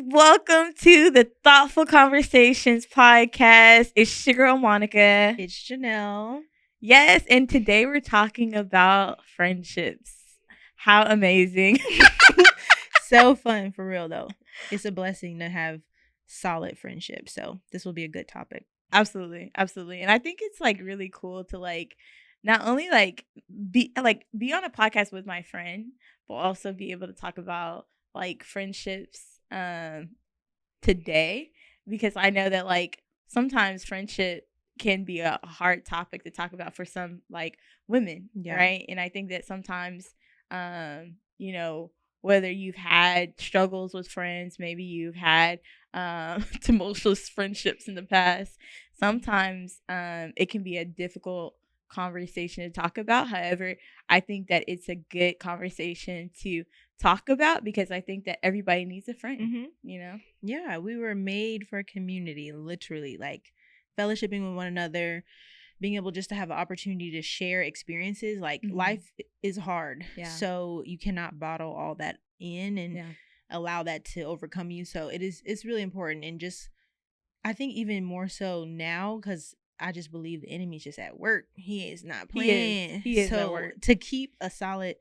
Welcome to the Thoughtful Conversations podcast. It's your girl, Monica. It's Janelle. Yes, and today we're talking about friendships. How amazing. So fun, for real, though. It's a blessing to have solid friendships. So this will be a good topic. Absolutely. And I think it's really cool to not only be on a podcast with my friend, but also be able to talk about friendships today, because I know that sometimes friendship can be a hard topic to talk about for some women, right? And I think that sometimes whether you've had struggles with friends, maybe you've had tumultuous friendships in the past, sometimes it can be a difficult conversation to talk about. However, I think that it's a good conversation to talk about because I think that everybody needs a friend, Yeah, we were made for community, literally, fellowshipping with one another, being able just to have an opportunity to share experiences. Life is hard. Yeah. So you cannot bottle all that in and allow that to overcome you. So it's really important. And just, I think even more so now, because I just believe the enemy's just at work. He is not playing. He is at work. To keep a solid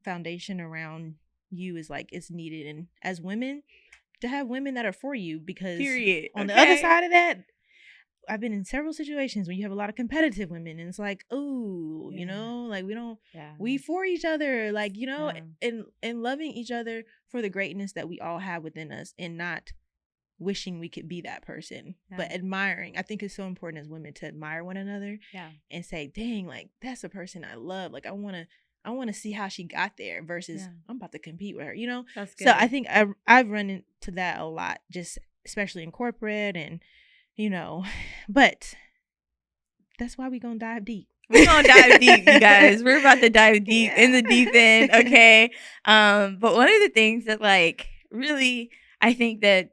foundation around you is it's needed. And as women, to have women that are for you, because on the other side of that, I've been in several situations when you have a lot of competitive women and it's we for each other, and loving each other for the greatness that we all have within us and not wishing we could be that person, but admiring. I think it's so important as women to admire one another and say, dang, that's a person I love. I want to see how she got there versus I'm about to compete with her, That's good. So I think I've run into that a lot, just especially in corporate and, but that's why we gonna dive deep. We're gonna dive deep, you guys. We're about to dive deep in the deep end, okay? But one of the things that really I think that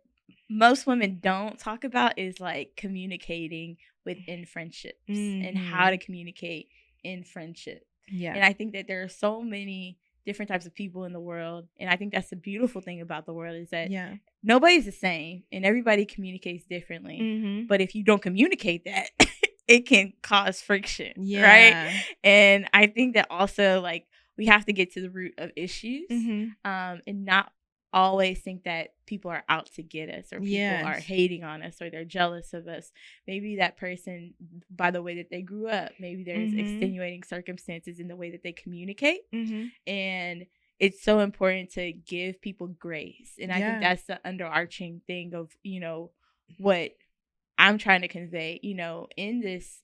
most women don't talk about is communicating within friendships and how to communicate in friendship. Yeah. And I think that there are so many different types of people in the world, and I think that's the beautiful thing about the world is that nobody's the same and everybody communicates differently. But if you don't communicate that, it can cause friction, right? And I think that also we have to get to the root of issues and not always think that people are out to get us or people are hating on us or they're jealous of us. Maybe that person, by the way that they grew up, maybe there's extenuating circumstances in the way that they communicate. And it's so important to give people grace. And I think that's the underarching thing of, what I'm trying to convey, in this,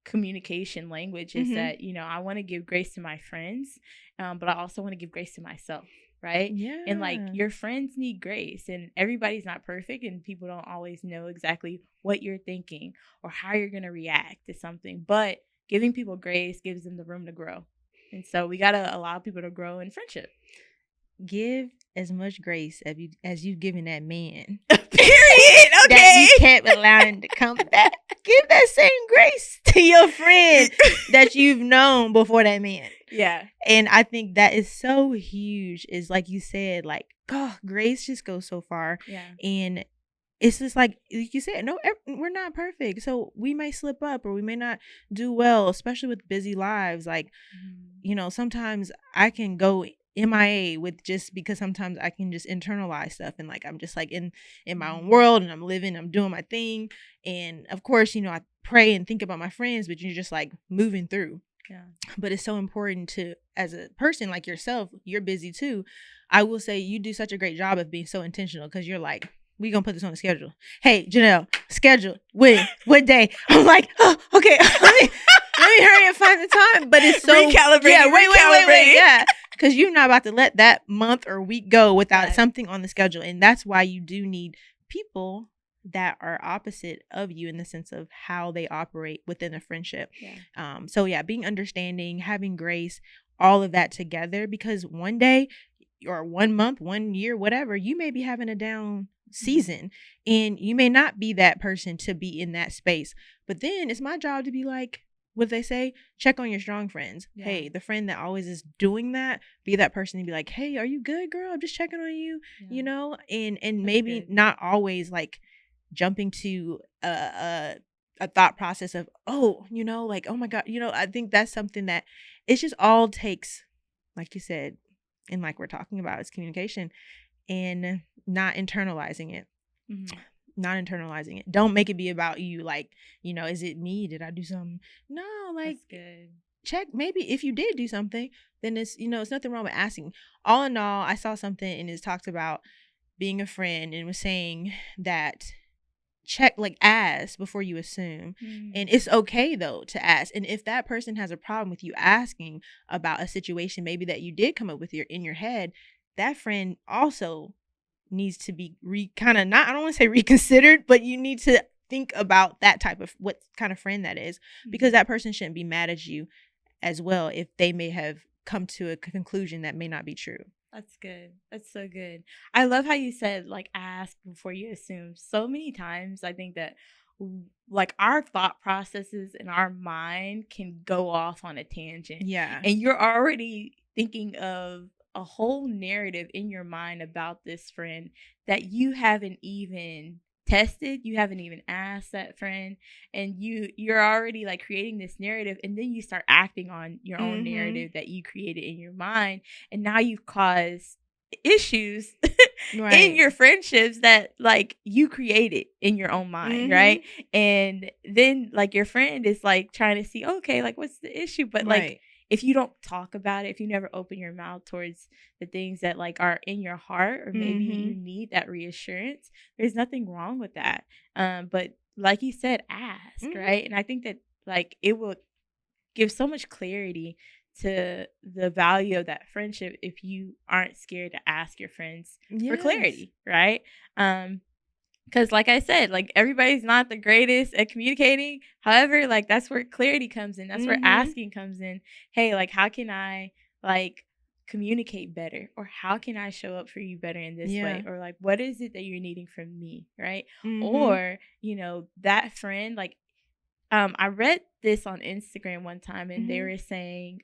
communication language is that, I want to give grace to my friends, but I also want to give grace to myself. Right? Yeah. And your friends need grace, and everybody's not perfect, and people don't always know exactly what you're thinking or how you're going to react to something. But giving people grace gives them the room to grow. And so we got to allow people to grow in friendship. Give as much grace as you've given that man. Period. Okay. That you kept allowing to come back. Give that same grace to your friend that you've known before that man. Yeah. And I think that is so huge. Is like you said, grace just goes so far. Yeah. And it's just like you said, no, we're not perfect. So we may slip up or we may not do well, especially with busy lives. Sometimes I can go MIA with just because sometimes I can just internalize stuff and I'm just in my own world and I'm living, I'm doing my thing. And of course, I pray and think about my friends, but you're just moving through. Yeah. But it's so important to, as a person like yourself, you're busy too. I will say you do such a great job of being so intentional because you're we gonna put this on the schedule. Hey, Janelle, schedule when, what day? I'm oh, okay. let me hurry and find the time. But it's so recalibrate. Yeah, wait. Yeah, because you're not about to let that month or week go without something on the schedule, and that's why you do need people that are opposite of you in the sense of how they operate within a friendship. So being understanding, having grace, all of that together, because one day or 1 month, 1 year, whatever, you may be having a down season and you may not be that person to be in that space. But then it's my job to be what they say, check on your strong friends. Yeah. Hey, the friend that always is doing that, be that person and be like, hey, are you good, girl? I'm just checking on you, you know, and That's maybe good. Not always like jumping to a thought process of, oh, you know, like, oh my God, you know, I think that's something that it's just all takes, like you said, and like we're talking about, is communication and not internalizing it. Mm-hmm. Not internalizing it. Don't make it be about you. Like, you know, is it me? Did I do something? No, like, that's good. Check. Maybe if you did do something, then it's, you know, it's nothing wrong with asking. All in all, I saw something and it talked about being a friend and was saying that check, like, ask before you assume. Mm. And it's okay though to ask. And if that person has a problem with you asking about a situation maybe that you did come up with in your head, that friend also needs to be I don't want to say reconsidered, but you need to think about that type of what kind of friend that is, because that person shouldn't be mad at you as well if they may have come to a conclusion that may not be true. That's good. That's so good. I love how you said, like, ask before you assume. So many times I think that like our thought processes in our mind can go off on a tangent. Yeah. And you're already thinking of a whole narrative in your mind about this friend that you haven't even tested, you haven't even asked that friend, and you're already like creating this narrative, and then you start acting on your own narrative that you created in your mind, and now you've caused issues in your friendships that like you created in your own mind, right? And then like your friend is like trying to see, okay, like what's the issue, but like if you don't talk about it, if you never open your mouth towards the things that like are in your heart, or maybe you need that reassurance, there's nothing wrong with that. But like you said, ask, right? And I think that like it will give so much clarity to the value of that friendship if you aren't scared to ask your friends for clarity, right? Because like I said, like everybody's not the greatest at communicating. However, like that's where clarity comes in. That's where asking comes in. Hey, like how can I like communicate better? Or how can I show up for you better in this way? Or like what is it that you're needing from me, right? Or, you know, that friend, like I read this on Instagram one time, and they were saying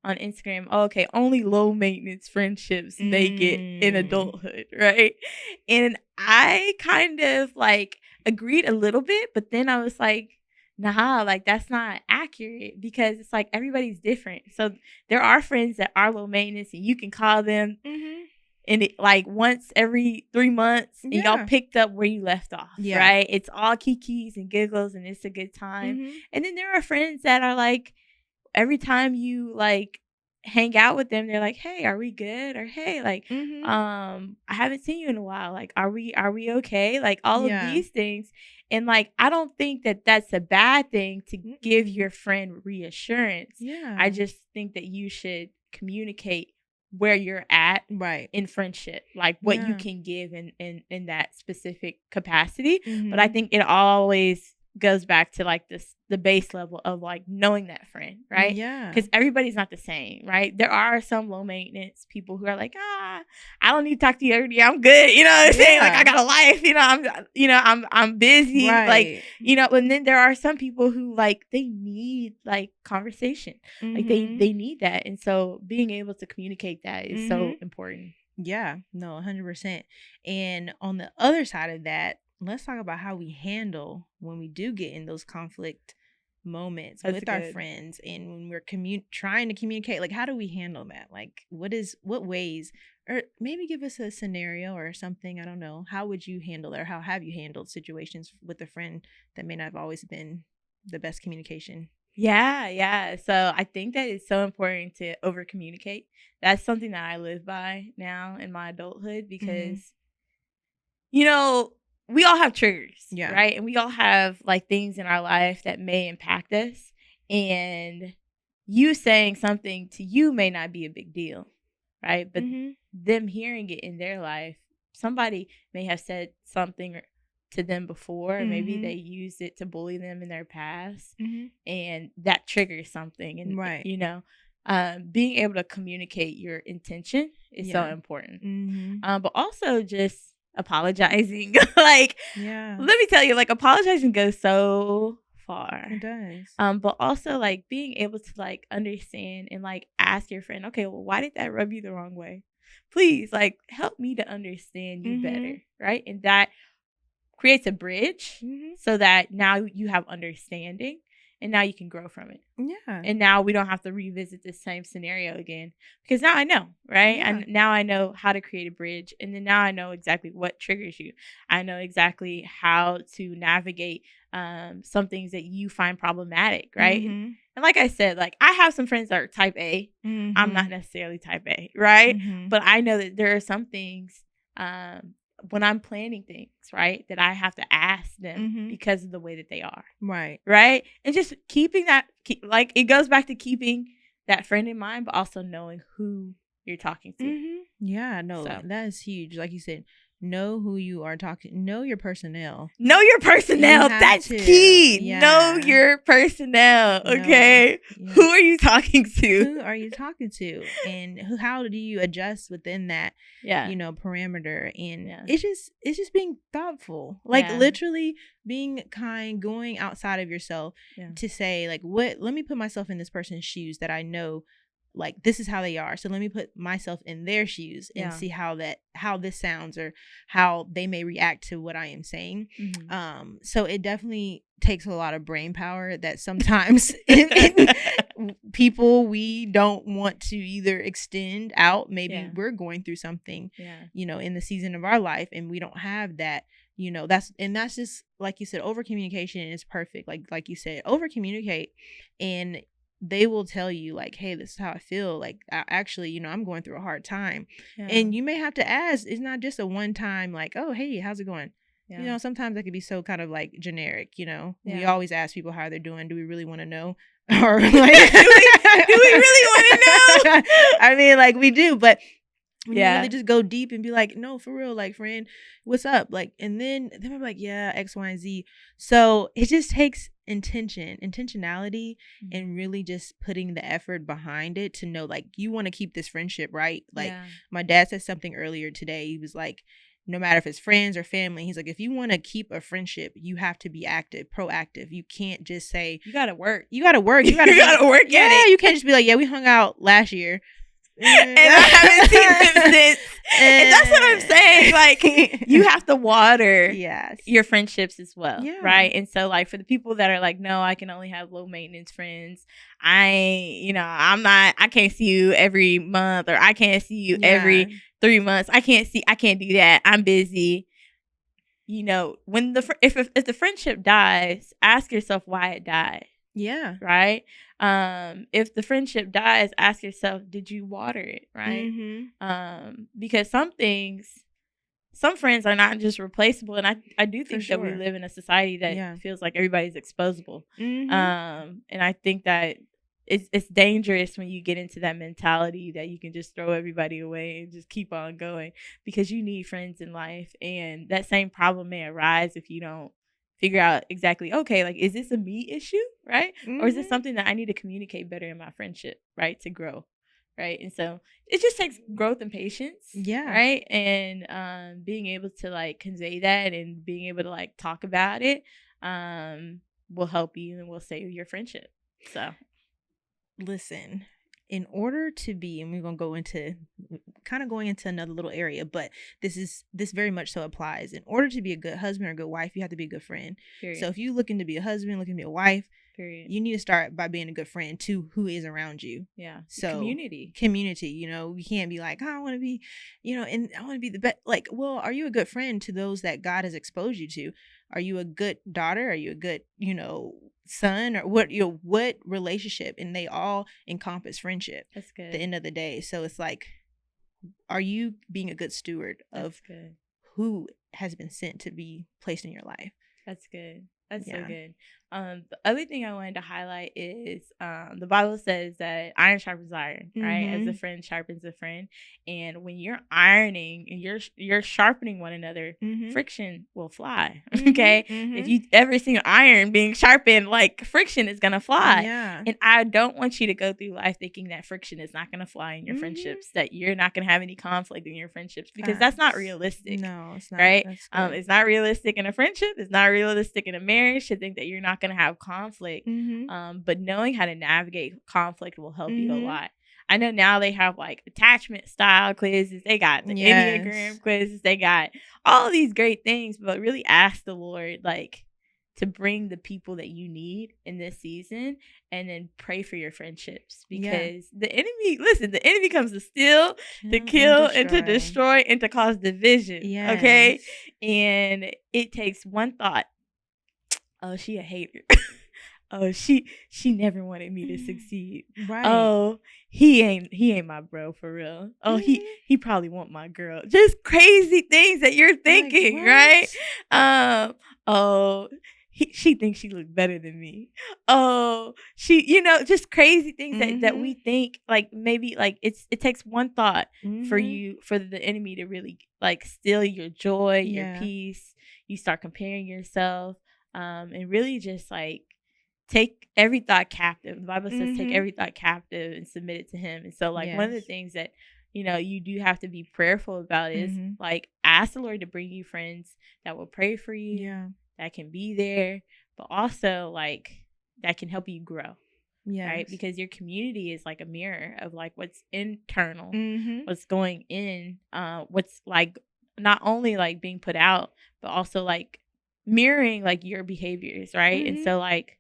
on Instagram, oh, okay, only low maintenance friendships make it in adulthood, right? And I kind of like agreed a little bit, but then I was like, nah, like that's not accurate, because it's like everybody's different. So there are friends that are low maintenance, and you can call them and it, like once every 3 months, and y'all picked up where you left off, right? It's all kikis and giggles, and it's a good time. And then there are friends that are like, every time you like hang out with them, they're like, hey, are we good? Or hey, like I haven't seen you in a while, like are we okay? Like all of these things. And like I don't think that that's a bad thing to give your friend reassurance. I just think that you should communicate where you're at in friendship, like what you can give in that specific capacity. But I think it always goes back to like the base level of like knowing that friend, right? Because everybody's not the same, right? There are some low maintenance people who are like, I don't need to talk to you every day, I'm good, you know what I'm saying? Like I got a life, I'm busy, like, and then there are some people who like they need like conversation, like they need that. And so being able to communicate that is so important. Yeah, no, 100%. And on the other side of that, let's talk about how we handle when we do get in those conflict moments with our friends, and when we're trying to communicate, like how do we handle that? Like what ways, or maybe give us a scenario or something. I don't know. How would you handle it, or how have you handled situations with a friend that may not have always been the best communication? Yeah. So I think that it's so important to over communicate. That's something that I live by now in my adulthood, because we all have triggers, right? And we all have like things in our life that may impact us. And you saying something to you may not be a big deal, right? But them hearing it in their life, somebody may have said something to them before, maybe they used it to bully them in their past, and that triggers something. And being able to communicate your intention is so important. But also just apologizing. Let me tell you, like apologizing goes so far. It does. But also like being able to like understand and like ask your friend, okay, well, why did that rub you the wrong way? Please, like, help me to understand you better, right? And that creates a bridge so that now you have understanding and now you can grow from it. Yeah. And now we don't have to revisit the same scenario again because now I know, right? Yeah. And now I know how to create a bridge. And then now I know exactly what triggers you. I know exactly how to navigate some things that you find problematic, right? And like I said, like I have some friends that are type A. I'm not necessarily type A, right? But I know that there are some things when I'm planning things, right, that I have to ask them because of the way that they are. Right. Right. And just keeping that, like, it goes back to keeping that friend in mind, but also knowing who you're talking to. Yeah, no, that is huge. Like you said, know who you are talking. Know your personnel. Know your personnel. That's key. Yeah. Know your personnel. Okay. Yeah. Who are you talking to? Who are you talking to? And how do you adjust within that, parameter? And it's just being thoughtful. Like literally being kind, going outside of yourself to say, like, let me put myself in this person's shoes that I know, like, this is how they are. So let me put myself in their shoes and see how this sounds or how they may react to what I am saying. So it definitely takes a lot of brain power that sometimes people, we don't want to either extend out. Maybe we're going through something, in the season of our life, and we don't have that. That's just, like you said, over communication is perfect. Like you said, over communicate, and they will tell you, like, hey, this is how I feel. Like, actually, I'm going through a hard time. And you may have to ask. It's not just a one time, like, oh, hey, how's it going? Sometimes that could be so kind of like generic, we always ask people how they're doing. Do we really want to know? Or like, do we really want to know? I mean, like, we do, but when you really just go deep and be like, no, for real, like, friend, what's up? Like, and then we're like, yeah, X, Y, and Z. So it just takes intentionality, and really just putting the effort behind it to know, like, you want to keep this friendship, right? Like, my dad said something earlier today. He was like, no matter if it's friends or family, he's like, if you want to keep a friendship, you have to be active, proactive. You can't just say, you got to work. You got to work. You got to work at it. You can't just be like, yeah, we hung out last year. And I haven't seen him since. And that's what I'm saying. Like, you have to water your friendships as well. Yeah. Right. And so, like, for the people that are like, no, I can only have low maintenance friends. I can't see you every month, or I can't see you every 3 months. I can't do that. I'm busy. When if the friendship dies, ask yourself why it died. Yeah. Right. If the friendship dies, ask yourself, did you water it? Right. Because some friends are not just replaceable. And I do think that we live in a society that feels like everybody's exposable. And I think that it's dangerous when you get into that mentality that you can just throw everybody away and just keep on going, because you need friends in life. And that same problem may arise if you don't figure out exactly, okay, like, is this a me issue, right? Or is this something that I need to communicate better in my friendship, right, to grow, right? And so it just takes growth and patience, right? And being able to, like, convey that and being able to, like, talk about it will help you and will save your friendship. So, listen, in order to be, and we're going to go into going into another little area, but this very much so applies. In order to be a good husband or a good wife, you have to be a good friend. Period. So if you're looking to be a husband, looking to be a wife, period, you need to start by being a good friend to who is around you. Yeah. So community, you can't be like, oh, I want to be, and I want to be the best. Like, well, are you a good friend to those that God has exposed you to? Are you a good daughter? Are you a good, son? Or what relationship? And they all encompass friendship. That's good. At the end of the day. So it's like, are you being a good steward of who has been sent to be placed in your life? That's good. That's so good. The other thing I wanted to highlight is the Bible says that iron sharpens iron, right? As a friend sharpens a friend. And when you're ironing and you're sharpening one another, friction will fly. Okay? If you ever seen iron being sharpened, like, friction is gonna fly. Yeah. And I don't want you to go through life thinking that friction is not gonna fly in your friendships, that you're not gonna have any conflict in your friendships, because that's not realistic. No, it's not. Right? It's not realistic in a friendship. It's not realistic in a marriage to think that you're not not going to have conflict. But knowing how to navigate conflict will help you a lot. I know now they have like attachment style quizzes. They got the Enneagram quizzes. They got all these great things, but really ask the Lord, like, to bring the people that you need in this season, and then pray for your friendships, because the enemy comes to steal, to kill, and to destroy, and to cause division. Okay. And it takes one thought. Oh, she a hater. Oh, she never wanted me to succeed. Right. Oh, he ain't my bro for real. Oh, he probably want my girl. Just crazy things that you're thinking, like, right? Oh, she thinks she looks better than me. Oh, she, just crazy things that we think, like, maybe like it takes one thought for the enemy to really like steal your joy, your peace. You start comparing yourself, and really just like take every thought captive. The Bible says take every thought captive and submit it to him. And so like one of the things that, you do have to be prayerful about is like ask the Lord to bring you friends that will pray for you, that can be there, but also like that can help you grow. Right? Because your community is like a mirror of like what's internal, what's going in, what's like not only like being put out, but also like mirroring like your behaviors, right? And so like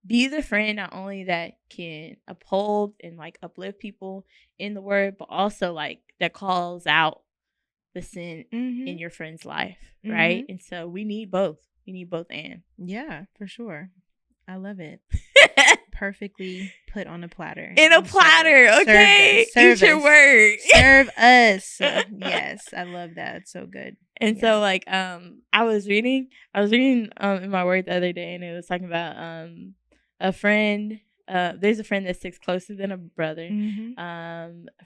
be the friend not only that can uphold and like uplift people in the word, but also like that calls out the sin in your friend's life, right? And so we need both. We need both and. Yeah, for sure. I love it. Perfectly put on a platter. In a platter, okay? Eat your word. Serve us. Yes, I love that. It's so good. And so like I was reading in my word the other day, and it was talking about a friend. There's a friend that sticks closer than a brother.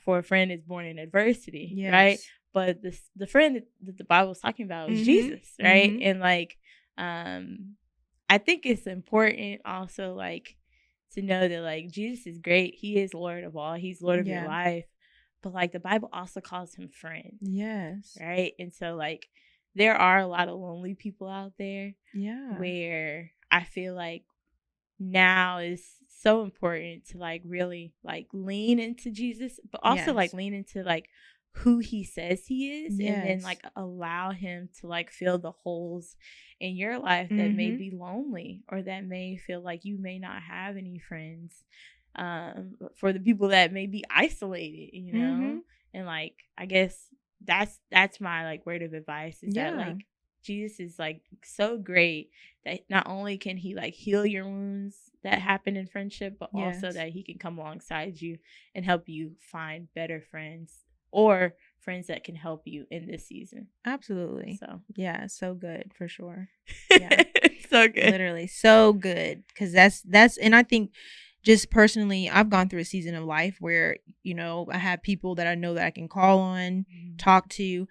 For a friend is born in adversity, right? But the friend that the Bible was talking about was Jesus, right? And like I think it's important also like to know that like Jesus is great. He is Lord of all. He's Lord of your life. But like the Bible also calls him friend. Yes. Right? And so like there are a lot of lonely people out there. Yeah. Where I feel like now is so important to like really like lean into Jesus, but also like lean into like who he says he is, and then like allow him to like fill the holes in your life that may be lonely, or that may feel like you may not have any friends, for the people that may be isolated, and like I guess that's my like word of advice is that like Jesus is like so great that not only can he like heal your wounds that happen in friendship, but also that he can come alongside you and help you find better friends, or friends that can help you in this season. Absolutely. So yeah, so good for sure. Yeah. So good. Literally so good. Because that's and I think just personally, I've gone through a season of life where, I have people that I know that I can call on, talk to.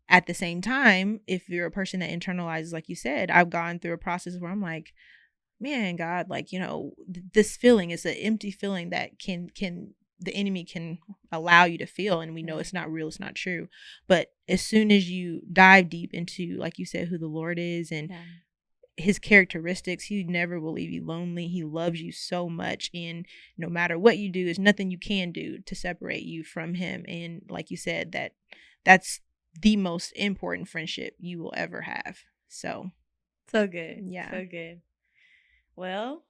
At the same time, if you're a person that internalizes, like you said, I've gone through a process where I'm like, man, God, like, this feeling is an empty feeling that can the enemy can allow you to feel. And we know it's not real. It's not true. But as soon as you dive deep into, like you said, who the Lord is and his characteristics, he never will leave you lonely. He loves you so much. And no matter what you do, there's nothing you can do to separate you from him. And like you said, that's the most important friendship you will ever have. So good. Yeah. So good. Well,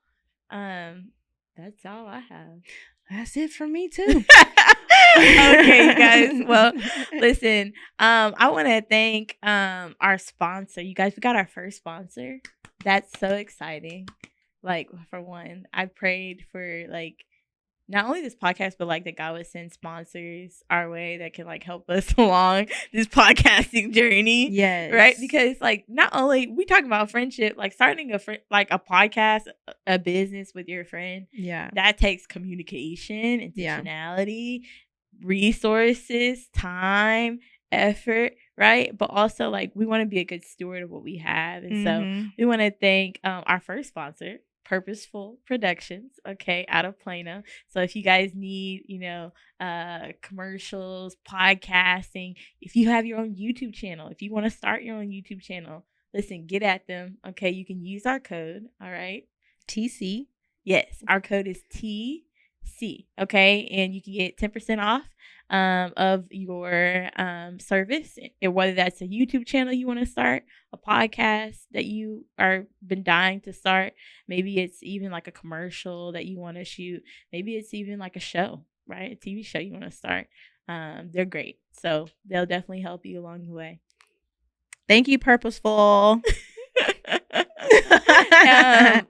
that's all I have. That's it for me too. Okay, you guys. Well, listen, I want to thank our sponsor. You guys, we got our first sponsor. That's so exciting. Like, for one, I prayed for like not only this podcast, but like that God would send sponsors our way that can like help us along this podcasting journey. Yes. Right? Because like not only we talk about friendship, like starting a podcast, a business with your friend. Yeah. That takes communication, intentionality, resources, time, effort, right? But also like we want to be a good steward of what we have. And so we want to thank our first sponsor, Purposeful Productions, okay, out of Plano. So if you guys need, commercials, podcasting, if you have your own YouTube channel, if you want to start your own YouTube channel, listen, get at them, okay? You can use our code, all right? TC. Yes, our code is TC. Okay, and you can get 10% off of your service, and whether that's a YouTube channel you want to start, a podcast that you are been dying to start, maybe it's even like a commercial that you want to shoot, maybe it's even like a show, right? A TV show you want to start. They're great, so they'll definitely help you along the way. Thank you, Purposeful.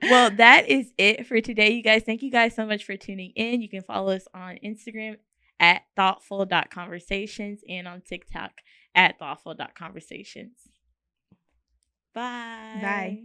Well, that is it for today, you guys. Thank you guys so much for tuning in. You can follow us on Instagram at thoughtful.conversations and on TikTok at thoughtful.conversations. Bye. Bye.